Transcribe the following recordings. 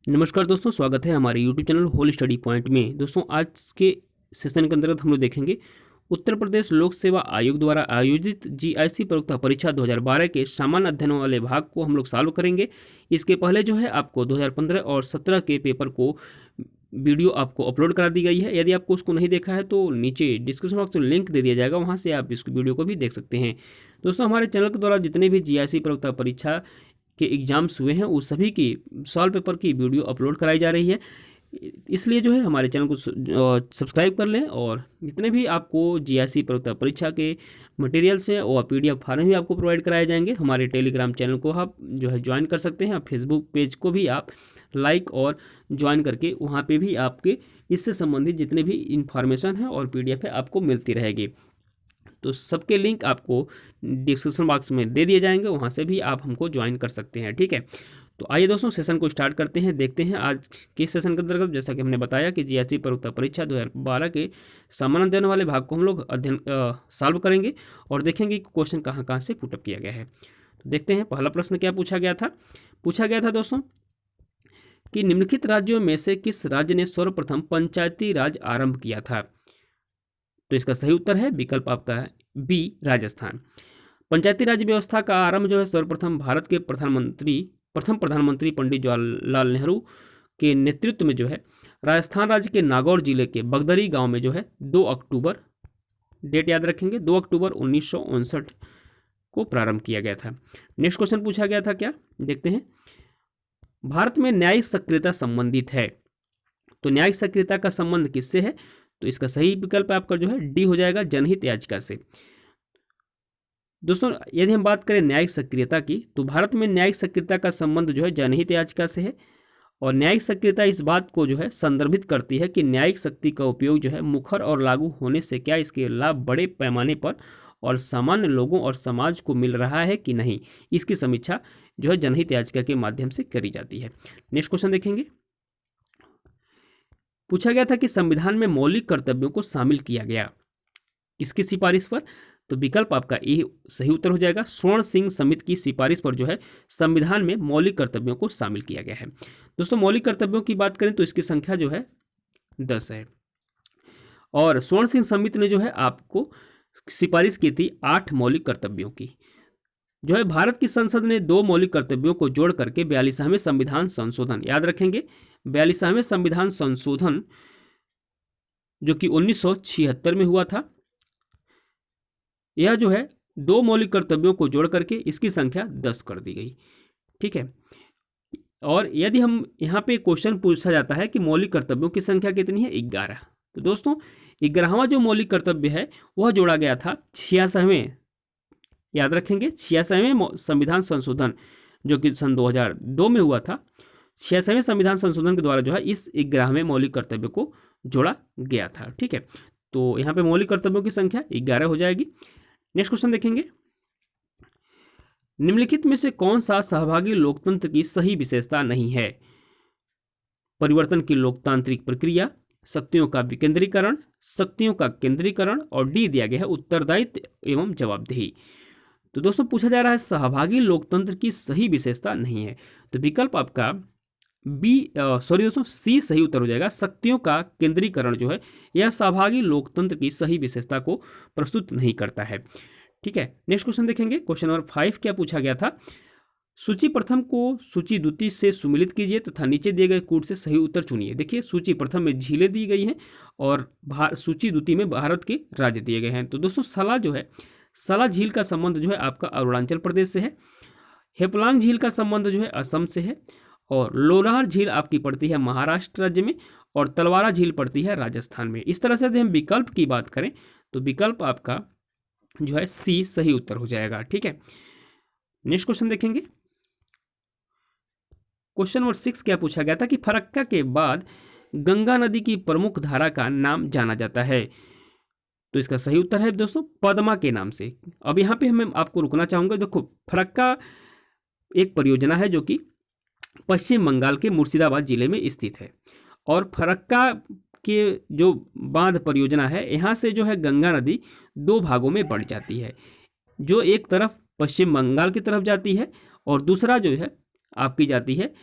नमस्कार दोस्तों, स्वागत है हमारे YouTube channel whole study point में। दोस्तों, आज के सेशन के अंतर्गत हम लोग देखेंगे उत्तर प्रदेश लोक सेवा आयोग द्वारा आयोजित जीआईसी प्रयोक्ता परीक्षा 2012 के सामान्य अध्ययन वाले भाग को हम लोग सॉल्व करेंगे। इसके पहले जो है आपको 2015 और 17 के पेपर को वीडियो आपको अपलोड करा दी गई है। यदि आपको उसको नहीं देखा है तो नीचे डिस्क्रिप्शन बॉक्स में लिंक दे दिया जाएगा, वहाँ से आप इस वीडियो को भी देख सकते हैं। दोस्तों, हमारे चैनल के द्वारा जितने भी जीआईसी प्रयोक्ता परीक्षा के एग्ज़ाम्स हुए हैं उस सभी की सॉल्व पेपर की वीडियो अपलोड कराई जा रही है। इसलिए जो है हमारे चैनल को सब्सक्राइब कर लें, और जितने भी आपको जीआईसी प्रयोक्ता परीक्षा के मटेरियल्स हैं और पीडीएफ फार्म भी आपको प्रोवाइड कराए जाएंगे। हमारे टेलीग्राम चैनल को आप जो है ज्वाइन कर सकते हैं। फेसबुक पेज को भी आप लाइक और ज्वाइन करके वहाँ पे भी आपके इससे संबंधित जितने भी इंफॉर्मेशन है और पीडीएफ है आपको मिलती रहेगी। तो सबके लिंक आपको डिस्क्रिप्शन बॉक्स में दे दिए जाएंगे, वहाँ से भी आप हमको ज्वाइन कर सकते हैं। ठीक है, तो आइए दोस्तों सेशन को स्टार्ट करते हैं। देखते हैं आज के सेशन के अंतर्गत, जैसा कि हमने बताया कि जीआईसी प्रयोक्ता परीक्षा 2012 के सामान्य अध्ययन वाले भाग को हम लोग अध्ययन सॉल्व करेंगे और देखेंगे कि क्वेश्चन कहाँ कहाँ से पुटअप किया गया है। तो देखते हैं पहला प्रश्न क्या पूछा गया था दोस्तों कि निम्नलिखित राज्यों में से किस राज्य ने सर्वप्रथम पंचायती राज आरंभ किया था। तो इसका सही उत्तर है विकल्प आपका बी, राजस्थान। पंचायती राज व्यवस्था का आरंभ जो है सर्वप्रथम भारत के प्रथम प्रधानमंत्री पंडित जवाहरलाल नेहरू के नेतृत्व में जो है राजस्थान राज्य के नागौर जिले के बगदरी गांव में जो है 2 अक्टूबर, डेट याद रखेंगे, 2 अक्टूबर 1959 को प्रारंभ किया गया था। नेक्स्ट क्वेश्चन पूछा गया था, क्या देखते हैं। भारत में न्यायिक सक्रियता संबंधित है, तो न्यायिक सक्रियता का संबंध किससे है। तो इसका सही विकल्प आपका जो है डी हो जाएगा, जनहित याचिका से। दोस्तों, यदि हम बात करें न्यायिक सक्रियता की, तो भारत में न्यायिक सक्रियता का संबंध जो है जनहित याचिका से है। और न्यायिक सक्रियता इस बात को जो है संदर्भित करती है कि न्यायिक शक्ति का उपयोग जो है मुखर और लागू होने से क्या इसके लाभ बड़े पैमाने पर और सामान्य लोगों और समाज को मिल रहा है कि नहीं, इसकी समीक्षा जो है जनहित याचिका के माध्यम से करी जाती है। नेक्स्ट क्वेश्चन देखेंगे। पूछा गया था कि संविधान में मौलिक कर्तव्यों को शामिल किया गया किसकी सिफारिश पर। तो विकल्प आपका ए सही उत्तर हो जाएगा, स्वर्ण सिंह समिति की सिफारिश पर जो है संविधान में मौलिक कर्तव्यों को शामिल किया गया है। दोस्तों, मौलिक कर्तव्यों की बात करें तो इसकी संख्या जो है 10 है, और स्वर्ण सिंह समिति ने जो है आपको सिफारिश की थी 8 मौलिक कर्तव्यों की। जो है भारत की संसद ने 2 मौलिक कर्तव्यों को जोड़ करके 42वें संविधान संशोधन, याद रखेंगे 42वें संविधान संशोधन जो कि 1976 में हुआ था, यह जो है 2 मौलिक कर्तव्यों को जोड़ करके इसकी संख्या 10 कर दी गई। ठीक है, और यदि हम यहाँ पे क्वेश्चन पूछा जाता है कि मौलिक कर्तव्यों की संख्या कितनी है, 11। तो दोस्तों 11वां जो मौलिक कर्तव्य है वह जोड़ा गया था 86वें, याद रखेंगे 86वें संविधान संशोधन जो कि सन 2002 में हुआ था। 86वें संविधान संशोधन के द्वारा जो है इस 11वें मौलिक कर्तव्य को जोड़ा गया था। ठीक है, तो यहाँ पे मौलिक कर्तव्यों की संख्या 11 हो जाएगी। नेक्स्ट क्वेश्चन देखेंगे। निम्नलिखित में से कौन सा सहभागी लोकतंत्र की सही विशेषता नहीं है। परिवर्तन की लोकतांत्रिक प्रक्रिया, शक्तियों का विकेंद्रीकरण, शक्तियों का केंद्रीकरण, और डी दिया गया है उत्तरदायित्व एवं जवाबदेही। तो दोस्तों पूछा जा रहा है सहभागी लोकतंत्र की सही विशेषता नहीं है, तो विकल्प आपका सी सही उत्तर हो जाएगा, शक्तियों का केंद्रीकरण जो है यह सहभागी लोकतंत्र की सही विशेषता को प्रस्तुत नहीं करता है। ठीक है, नेक्स्ट क्वेश्चन देखेंगे। क्वेश्चन नंबर 5 क्या पूछा गया था। सूची प्रथम को सूची द्वितीय से सुमिलित कीजिए तथा नीचे दिए गए कूट से सही उत्तर चुनिए। देखिए सूची प्रथम में झीलें दी गई हैं और सूची द्वितीय में भारत के राज्य दिए गए हैं। तो दोस्तों सला जो है, सला झील का संबंध जो है आपका अरुणाचल प्रदेश से है, हेपलांग झील का संबंध जो है असम से है, और लोनार झील आपकी पड़ती है महाराष्ट्र राज्य में, और तलवारा झील पड़ती है राजस्थान में। इस तरह से यदि हम विकल्प की बात करें तो विकल्प आपका जो है सी सही उत्तर हो जाएगा। ठीक है, नेक्स्ट क्वेश्चन देखेंगे। क्वेश्चन नंबर 6 क्या पूछा गया था कि फरक्का के बाद गंगा नदी की प्रमुख धारा का नाम जाना जाता है। तो इसका सही उत्तर है दोस्तों पद्मा के नाम से। अब यहाँ पे मैं आपको रुकना चाहूंगा। देखो फरक्का एक परियोजना है जो कि पश्चिम बंगाल के मुर्शिदाबाद जिले में स्थित है, और फरक्का के जो बांध परियोजना है यहाँ से जो है गंगा नदी 2 भागों में बढ़ जाती है, जो एक तरफ पश्चिम बंगाल की तरफ जाती है और दूसरा जो है आपकी जाती है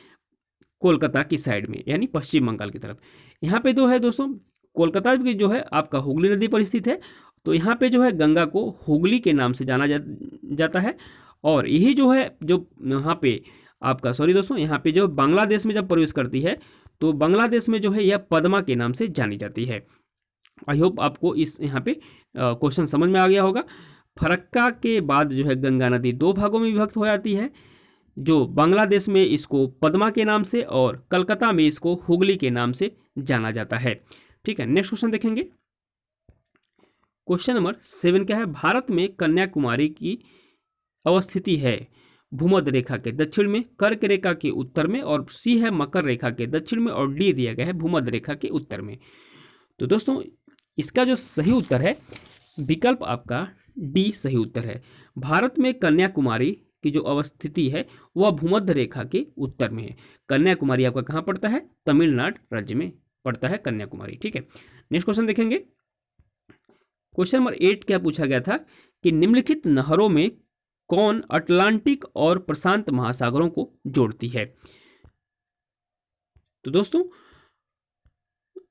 कोलकाता की साइड में, यानी पश्चिम बंगाल की तरफ। यहाँ पे जो है दोस्तों, कोलकाता की जो है आपका हुगली नदी पर स्थित है, तो यहाँ पे जो है गंगा को हुगली के नाम से जाना जाता है। और यही जो है जो यहाँ पे आपका, सॉरी दोस्तों, यहाँ पे जो बांग्लादेश में जब प्रवेश करती है तो बांग्लादेश में जो है यह पद्मा के नाम से जानी जाती है। आई होप आपको इस यहाँ पे क्वेश्चन समझ में आ गया होगा। फरक्का के बाद जो है गंगा नदी दो भागों में विभक्त हो जाती है, जो बांग्लादेश में इसको पद्मा के नाम से और कलकत्ता में इसको हुगली के नाम से जाना जाता है। ठीक है, नेक्स्ट क्वेश्चन देखेंगे। क्वेश्चन नंबर 7 क्या है? भारत में कन्याकुमारी की अवस्थिति है भूमध्य रेखा के दक्षिण में, कर्क रेखा के उत्तर में, और सी है मकर रेखा के दक्षिण में, और डी दिया गया है भूमध्य रेखा के उत्तर में। तो दोस्तों इसका जो सही उत्तर है विकल्प आपका डी सही उत्तर है। भारत में कन्याकुमारी की जो अवस्थिति है वह भूमध्य रेखा के उत्तर में है। कन्याकुमारी आपका कहाँ पड़ता है? तमिलनाडु राज्य में पड़ता है कन्याकुमारी। ठीक है, नेक्स्ट क्वेश्चन देखेंगे। क्वेश्चन नंबर 8 क्या पूछा गया था कि निम्नलिखित नहरों में कौन अटलांटिक और प्रशांत महासागरों को जोड़ती है? तो दोस्तों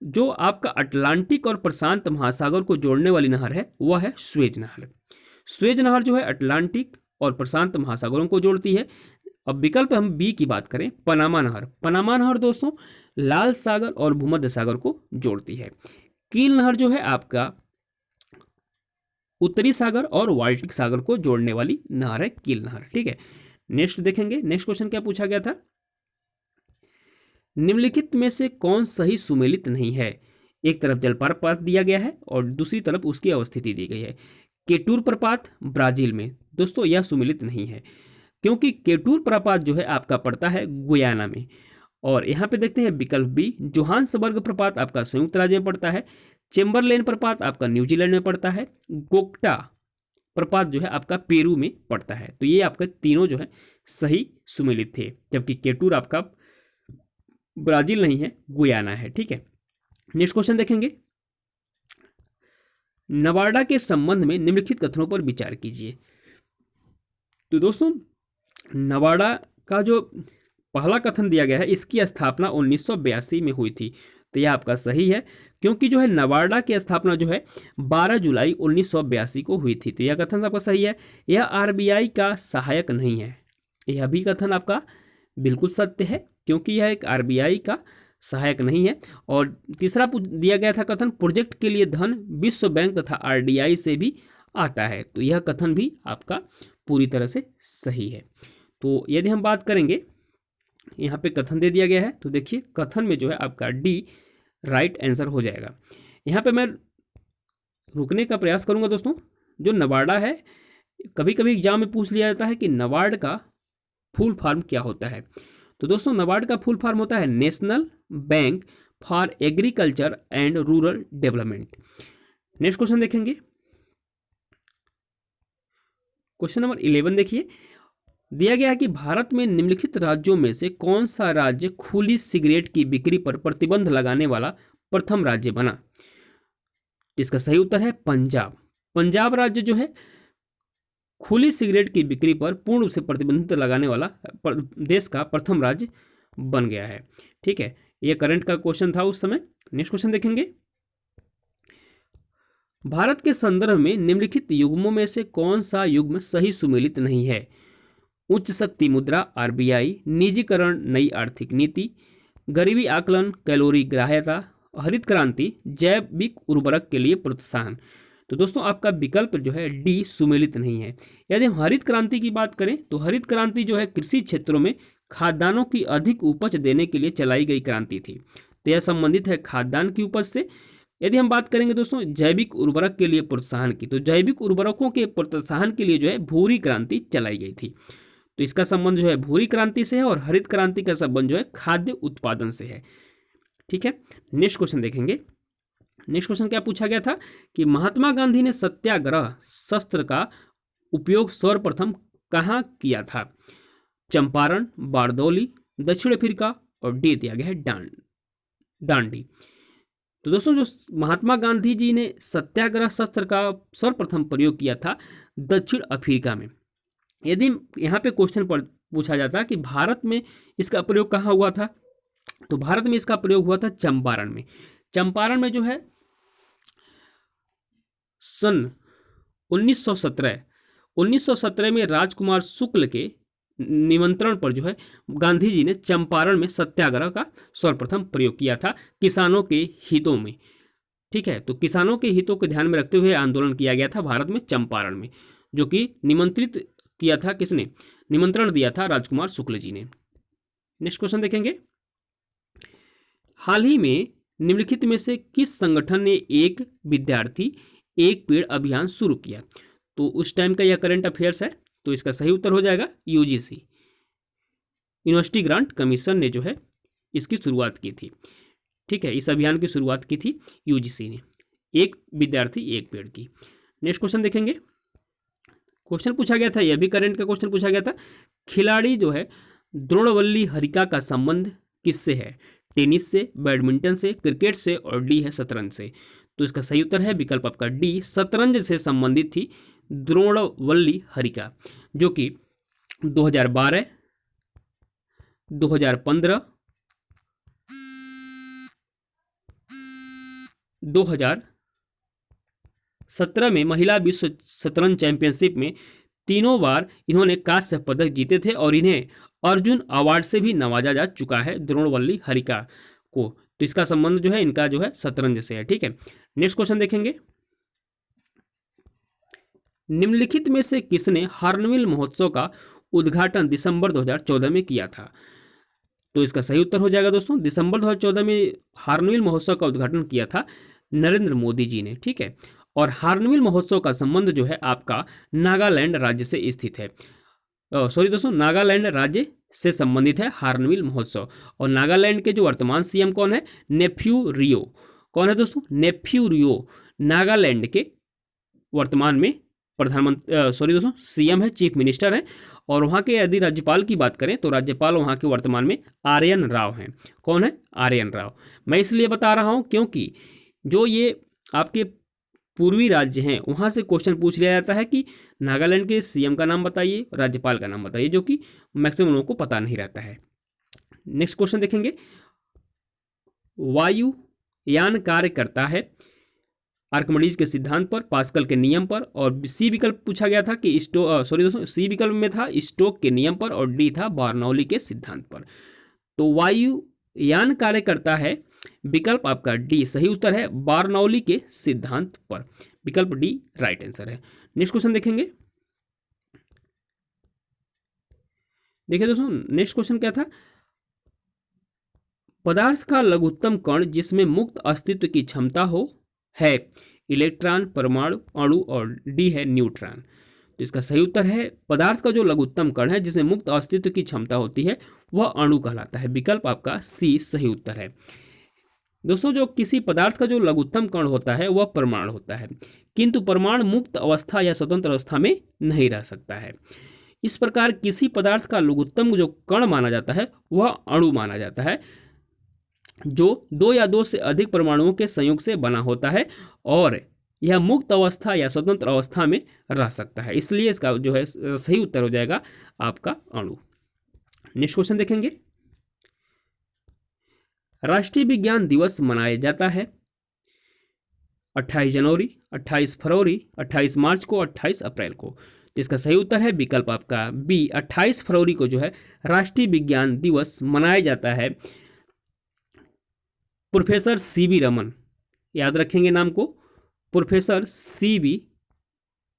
जो आपका अटलांटिक और प्रशांत महासागर को जोड़ने वाली नहर है वह है स्वेज नहर। स्वेज नहर जो है अटलांटिक और प्रशांत महासागरों को जोड़ती है। अब विकल्प हम बी की बात करें, पनामा नहर। पनामा नहर दोस्तों लाल सागर और भूमध्य सागर को जोड़ती है। कील नहर जो है आपका उत्तरी सागर और बाल्टिक सागर को जोड़ने वाली नहर है कील नहर। ठीक है, नेक्स्ट देखेंगे। नेक्स्ट क्वेश्चन क्या पूछा गया था? निम्नलिखित में से कौन सही सुमेलित नहीं है? एक तरफ जलप्रपात दिया गया है और दूसरी तरफ उसकी अवस्थिति दी गई है। केटूर प्रपात ब्राजील में, दोस्तों यह सुमेलित नहीं है, क्योंकि केटूर प्रपात जो है आपका पड़ता है गुयाना में। और यहाँ पे देखते हैं विकल्प बी, जोहान्सबर्ग प्रपात आपका संयुक्त राज्य में पड़ता है। चेम्बरलेन प्रपात आपका न्यूजीलैंड में पड़ता है। गोक्टा प्रपात जो है आपका पेरू में पड़ता है। तो ये आपके तीनों जो है सही सुमेलित थे, जबकि केटूर आपका ब्राजील नहीं है, गुयाना है। ठीक है, नेक्स्ट क्वेश्चन देखेंगे। नवाडा के संबंध में निम्नलिखित कथनों पर विचार कीजिए। तो दोस्तों नवाडा का जो पहला कथन दिया गया है इसकी स्थापना 1982 में हुई थी, तो यह आपका सही है, क्योंकि जो है नवाडा की स्थापना जो है 12 जुलाई 1982 को हुई थी। तो यह कथन आपका सही है। यह आरबीआई का सहायक नहीं है, यह भी कथन आपका बिल्कुल सत्य है, क्योंकि यह एक आरबीआई का सहायक नहीं है। और तीसरा दिया गया था कथन, प्रोजेक्ट के लिए धन विश्व बैंक तथा आरडीआई से भी आता है, तो यह कथन भी आपका पूरी तरह से सही है। तो यदि हम बात करेंगे, यहाँ पे कथन दे दिया गया है, तो देखिए कथन में जो है आपका डी राइट आंसर हो जाएगा। यहाँ पे मैं रुकने का प्रयास करूंगा दोस्तों। जो नवाडा है, कभी कभी एग्जाम में पूछ लिया जाता है कि नबार्ड का फुल फॉर्म क्या होता है। तो दोस्तों नबार्ड का फुल फॉर्म होता है national bank for agriculture and rural development. Next question देखेंगे, क्वेश्चन नंबर 11 देखिए, दिया गया है कि भारत में निम्नलिखित राज्यों में से कौन सा राज्य खुली सिगरेट की बिक्री पर प्रतिबंध लगाने वाला प्रथम राज्य बना। इसका सही उत्तर है पंजाब। पंजाब राज्य जो है खुली सिगरेट की बिक्री पर पूर्ण रूप से प्रतिबंध लगाने वाला देश का प्रथम राज्य बन गया है। ठीक है, यह करंट का क्वेश्चन था उस समय। नेक्स्ट क्वेश्चन देखेंगे, भारत के संदर्भ में निम्नलिखित युग्मों में से कौन सा युग्म सही सुमेलित नहीं है। उच्च शक्ति मुद्रा आरबीआई, निजीकरण नई आर्थिक नीति, गरीबी आकलन कैलोरी ग्राह्यता, हरित क्रांति जैविक उर्वरक के लिए प्रोत्साहन। तो दोस्तों आपका विकल्प जो है डी सुमेलित नहीं है। यदि हम हरित क्रांति की बात करें तो हरित क्रांति जो है कृषि क्षेत्रों में खाद्यान्नों की अधिक उपज देने के लिए चलाई गई क्रांति थी, तो यह संबंधित है खाद्यान्न की उपज से। यदि हम बात करेंगे दोस्तों जैविक उर्वरक के लिए प्रोत्साहन की, तो जैविक उर्वरकों के प्रोत्साहन के लिए जो है भूरी क्रांति चलाई गई थी, तो इसका संबंध जो है भूरी क्रांति से है, और हरित क्रांति का संबंध जो है खाद्य उत्पादन से है। ठीक है, नेक्स्ट क्वेश्चन देखेंगे। नेक्स्ट क्वेश्चन क्या पूछा गया था कि महात्मा गांधी ने सत्याग्रह शस्त्र का उपयोग सर्वप्रथम कहाँ किया था। चंपारण, बारदौली, दक्षिण अफ्रीका, और डी दिया गया है दांडी। तो दोस्तों जो महात्मा गांधी जी ने सत्याग्रह शस्त्र का सर्वप्रथम प्रयोग किया था दक्षिण अफ्रीका में। यदि यहाँ पे क्वेश्चन पर पूछा जाता कि भारत में इसका प्रयोग कहाँ हुआ था, तो भारत में इसका प्रयोग हुआ था चंपारण में। चंपारण में जो है सन 1917 में राजकुमार शुक्ल के निमंत्रण पर जो है गांधी जी ने चंपारण में सत्याग्रह का सर्वप्रथम प्रयोग किया था किसानों के हितों में। ठीक है, तो किसानों के हितों को ध्यान में रखते हुए आंदोलन किया गया था भारत में चंपारण में, जो कि निमंत्रित किया था किसने, निमंत्रण दिया था राजकुमार शुक्ल जी ने। नेक्स्ट क्वेश्चन देखेंगे, हाल ही में निम्नलिखित में से किस संगठन ने एक विद्यार्थी एक पेड़ अभियान शुरू किया? तो उस टाइम का यह करंट अफेयर्स है, तो इसका सही उत्तर हो जाएगा यूजीसी, यूनिवर्सिटी ग्रांट कमीशन ने जो है इसकी शुरुआत की थी। ठीक है, इस अभियान की शुरुआत की थी यूजीसी ने, एक विद्यार्थी एक पेड़ की। नेक्स्ट क्वेश्चन देखेंगे, क्वेश्चन पूछा गया था, यह भी करंट का क्वेश्चन पूछा गया था, खिलाड़ी जो है द्रोणवल्ली हरिका का संबंध किससे है? टेनिस से, बैडमिंटन से, क्रिकेट से और डी है शतरंज से। तो इसका सही उत्तर है विकल्प आपका डी, शतरंज से संबंधित थी द्रोणवल्ली हरिका, जो कि 2012, 2015, 2017 में महिला विश्व शतरंज चैंपियनशिप में तीनों बार इन्होंने कांस्य पदक जीते थे और इन्हें अर्जुन अवार्ड से भी नवाजा जा चुका है द्रोणवल्ली हरिका को। तो इसका संबंध जो है इनका जो है शतरंज से है। ठीक है, नेक्स्ट क्वेश्चन देखेंगे, निम्नलिखित में से किसने हार्नविल महोत्सव का उद्घाटन दिसंबर 2014 में किया था? तो इसका सही उत्तर हो जाएगा दोस्तों, दिसंबर 2014 में हार्नविल महोत्सव का उद्घाटन किया था नरेंद्र मोदी जी ने। ठीक है, और हार्नविल महोत्सव का संबंध जो है आपका नागालैंड राज्य से स्थित है। सॉरी दोस्तों, नागालैंड राज्य से संबंधित है हार्नविल महोत्सव। और नागालैंड के जो वर्तमान सीएम कौन है? नेफ्यू रियो। कौन है दोस्तों? नेफ्यू रियो नागालैंड के वर्तमान में सॉरी दोस्तों, सीएम है, चीफ मिनिस्टर है। और वहाँ के यदि राज्यपाल की बात करें तो राज्यपाल वहाँ के वर्तमान में आर्यन राव हैं। कौन है? आर्यन राव। मैं इसलिए बता रहा हूँ क्योंकि जो ये आपके पूर्वी राज्य हैं वहाँ से क्वेश्चन पूछ लिया जाता है कि नागालैंड के सीएम का नाम बताइए, राज्यपाल का नाम बताइए, जो कि मैक्सिमम लोगों को पता नहीं रहता है। नेक्स्ट क्वेश्चन देखेंगे, वायुयान कार्य करता है आर्किमिडीज के सिद्धांत पर, पास्कल के नियम पर, और सी विकल्प पूछा गया था कि सी विकल्प में था स्टोक के नियम पर और डी था बर्नौली के सिद्धांत पर। तो वायुयान कार्य करता है, विकल्प आपका डी सही उत्तर है, बर्नौली के सिद्धांत पर। विकल्प डी राइट आंसर है। नेक्स्ट क्वेश्चन देखेंगे, देखिए दोस्तों नेक्स्ट क्वेश्चन क्या था, पदार्थ का लघुत्तम कण जिसमें मुक्त अस्तित्व की क्षमता हो है इलेक्ट्रॉन, परमाणु, अणु और डी है न्यूट्रॉन। तो इसका सही उत्तर है, पदार्थ का जो लघुत्तम कण है जिसमें मुक्त अस्तित्व की क्षमता होती है वह अणु कहलाता है। विकल्प आपका सी सही उत्तर है। दोस्तों जो किसी पदार्थ का जो लघुत्तम कण होता है वह परमाणु होता है, किंतु परमाणु मुक्त अवस्था या स्वतंत्र अवस्था में नहीं रह सकता है। इस प्रकार किसी पदार्थ का लघुत्तम जो कण माना जाता है वह अणु माना जाता है, जो दो या दो से अधिक परमाणुओं के संयोग से बना होता है और यह मुक्त अवस्था या स्वतंत्र अवस्था में रह सकता है। इसलिए इसका जो है सही उत्तर हो जाएगा आपका अणु। नेक्स्ट क्वेश्चन देखेंगे, राष्ट्रीय विज्ञान दिवस मनाया जाता है 28 जनवरी, 28 फरवरी, 28 मार्च को, 28 अप्रैल को। तो इसका सही उत्तर है विकल्प आपका बी, 28 फरवरी को जो है राष्ट्रीय विज्ञान दिवस मनाया जाता है। प्रोफेसर सीवी रमन, याद रखेंगे नाम को, प्रोफेसर सीवी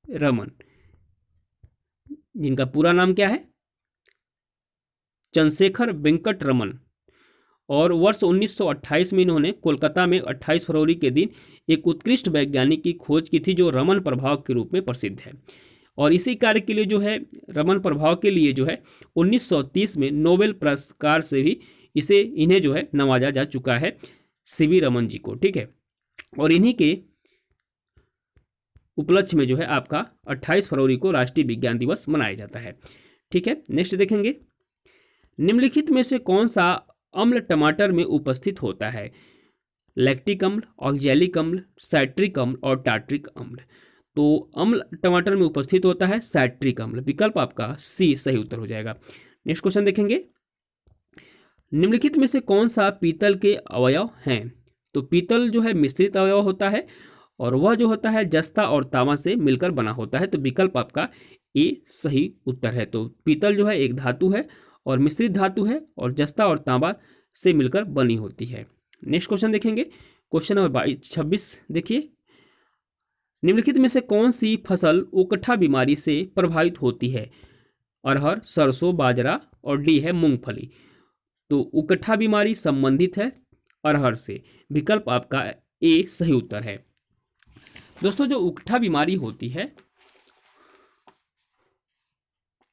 रमन, जिनका पूरा नाम क्या है? चंद्रशेखर वेंकट रमन। और वर्ष 1928 में इन्होंने कोलकाता में 28 फरवरी के दिन एक उत्कृष्ट वैज्ञानिक की खोज की थी जो रमन प्रभाव के रूप में प्रसिद्ध है। और इसी कार्य के लिए जो है रमन प्रभाव के लिए जो है 1930 में नोबेल पुरस्कार से भी इन्हें जो है नवाजा जा चुका है सीवी रमन जी को। ठीक है, और इन्हीं के उपलक्ष्य में जो है आपका 28 फरवरी को राष्ट्रीय विज्ञान दिवस मनाया जाता है। ठीक है, नेक्स्ट देखेंगे, निम्नलिखित में से कौन सा अम्ल टमाटर में उपस्थित होता है? लैक्टिक अम्ल, ऑक्जेलिक अम्ल, साइट्रिक अम्ल और टार्ट्रिक अम्ल। तो अम्ल टमाटर में उपस्थित होता है साइट्रिक अम्ल। विकल्प आपका सी सही उत्तर हो जाएगा। नेक्स्ट क्वेश्चन देखेंगे, निम्नलिखित में से कौन सा पीतल के अवयव हैं? तो पीतल जो है मिश्रित अवयव होता है और वह जो होता है जस्ता और तांबा से मिलकर बना होता है। तो विकल्प आपका ए सही उत्तर है। तो पीतल जो है एक धातु है और मिश्रित धातु है और जस्ता और तांबा से मिलकर बनी होती है। नेक्स्ट क्वेश्चन देखेंगे, क्वेश्चन नंबर 26 देखिए, निम्नलिखित में से कौन सी फसल उकठा बीमारी से प्रभावित होती है? अरहर, सरसों, बाजरा और डी है मूंगफली। तो उकठा बीमारी संबंधित है अरहर से। विकल्प आपका ए सही उत्तर है। दोस्तों जो उकठा बीमारी होती है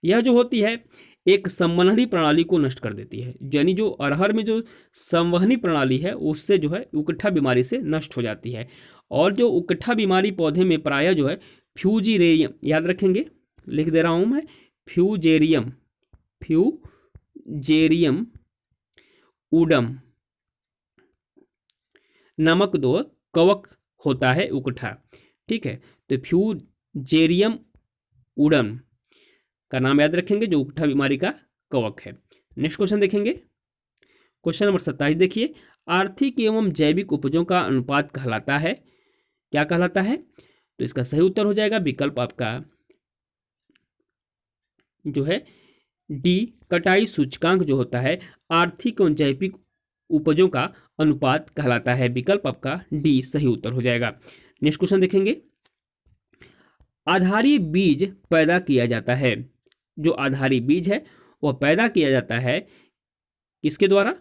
यह जो होती है एक संवहनी प्रणाली को नष्ट कर देती है, यानी जो अरहर में जो संवहनी प्रणाली है उससे जो है उकठा बीमारी से नष्ट हो जाती है। और जो उकठा बीमारी पौधे में प्रायः जो है फ्यूजीरेरियम, याद रखेंगे लिख दे रहा हूं मैं, फ्यूजेरियम उडम नामक दो कवक होता है उकठा। ठीक है, तो फ्यूजेरियम उडम का नाम याद रखेंगे जो उकठा बीमारी का कवक है। नेक्स्ट क्वेश्चन देखेंगे, क्वेश्चन नंबर 27 देखिए, आर्थिक एवं जैविक उपजों का अनुपात कहलाता है, क्या कहलाता है? तो इसका सही उत्तर हो जाएगा विकल्प आपका जो है डी, कटाई सूचकांक जो होता है आर्थिक एवं जैविक उपजों का अनुपात कहलाता है। विकल्प आपका डी सही उत्तर हो जाएगा। नेक्स्ट क्वेश्चन देखेंगे, आधारी बीज पैदा किया जाता है, जो आधारी बीज है वह पैदा किया जाता है किसके द्वारा?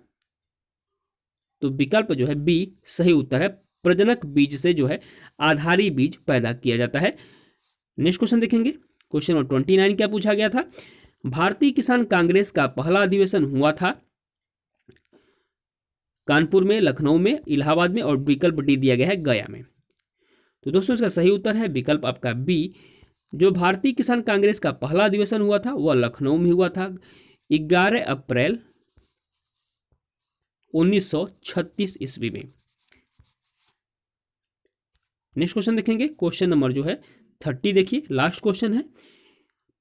तो विकल्प जो है बी सही उत्तर है, प्रजनक बीज से जो है आधारी बीज पैदा किया जाता है। नेक्स्ट क्वेश्चन देखेंगे, क्वेश्चन नंबर 29 क्या पूछा गया था? भारतीय किसान कांग्रेस का पहला अधिवेशन हुआ था कानपुर में, लखनऊ में, इलाहाबाद में और विकल्प डी दिया गया है गया में। तो दोस्तों इसका सही उत्तर है विकल्प आपका बी, जो भारतीय किसान कांग्रेस का पहला अधिवेशन हुआ था वह लखनऊ में हुआ था 11 अप्रैल 1936 ईस्वी में। नेक्स्ट क्वेश्चन देखेंगे, क्वेश्चन नंबर जो है 30 देखिए, लास्ट क्वेश्चन है,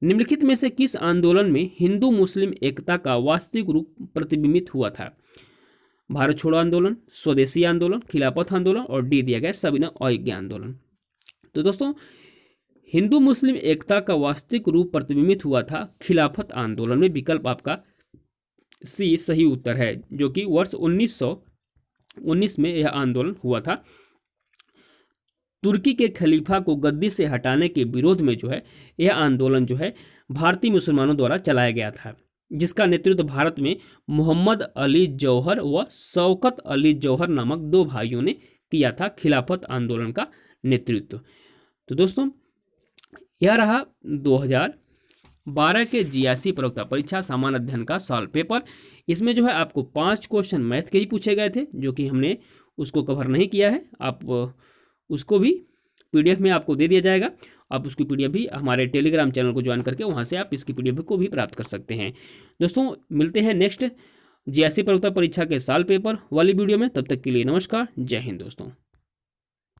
निम्नलिखित में से किस आंदोलन में हिंदू मुस्लिम एकता का वास्तविक रूप प्रतिबिंबित हुआ था? भारत छोड़ो आंदोलन, स्वदेशी आंदोलन, खिलाफत आंदोलन और डी दिया गया सविनय अवज्ञा आंदोलन। तो दोस्तों हिंदू मुस्लिम एकता का वास्तविक रूप प्रतिबिंबित हुआ था खिलाफत आंदोलन में। विकल्प आपका सी सही उत्तर है, जो कि वर्ष 1919 में यह आंदोलन हुआ था। तुर्की के खलीफा को गद्दी से हटाने के विरोध में जो है यह आंदोलन जो है भारतीय मुसलमानों द्वारा चलाया गया था, जिसका नेतृत्व भारत में मोहम्मद अली जौहर व शौकत अली जौहर नामक दो भाइयों ने किया था खिलाफत आंदोलन का नेतृत्व। तो दोस्तों यह रहा 2012 के जीआईसी प्रवक्ता परीक्षा सामान्य अध्ययन का सॉल्व पेपर। इसमें जो है आपको 5 क्वेश्चन मैथ के ही पूछे गए थे, जो कि हमने उसको कवर नहीं किया है। आप उसको भी पीडीएफ में आपको दे दिया जाएगा, आप उसकी पीडीएफ भी हमारे टेलीग्राम चैनल को ज्वाइन करके वहां से आप इसकी पीडीएफ को भी प्राप्त कर सकते हैं। दोस्तों मिलते हैं नेक्स्ट जीआईसी प्रवक्ता परीक्षा के साल पेपर वाली वीडियो में, तब तक के लिए नमस्कार, जय हिंद दोस्तों।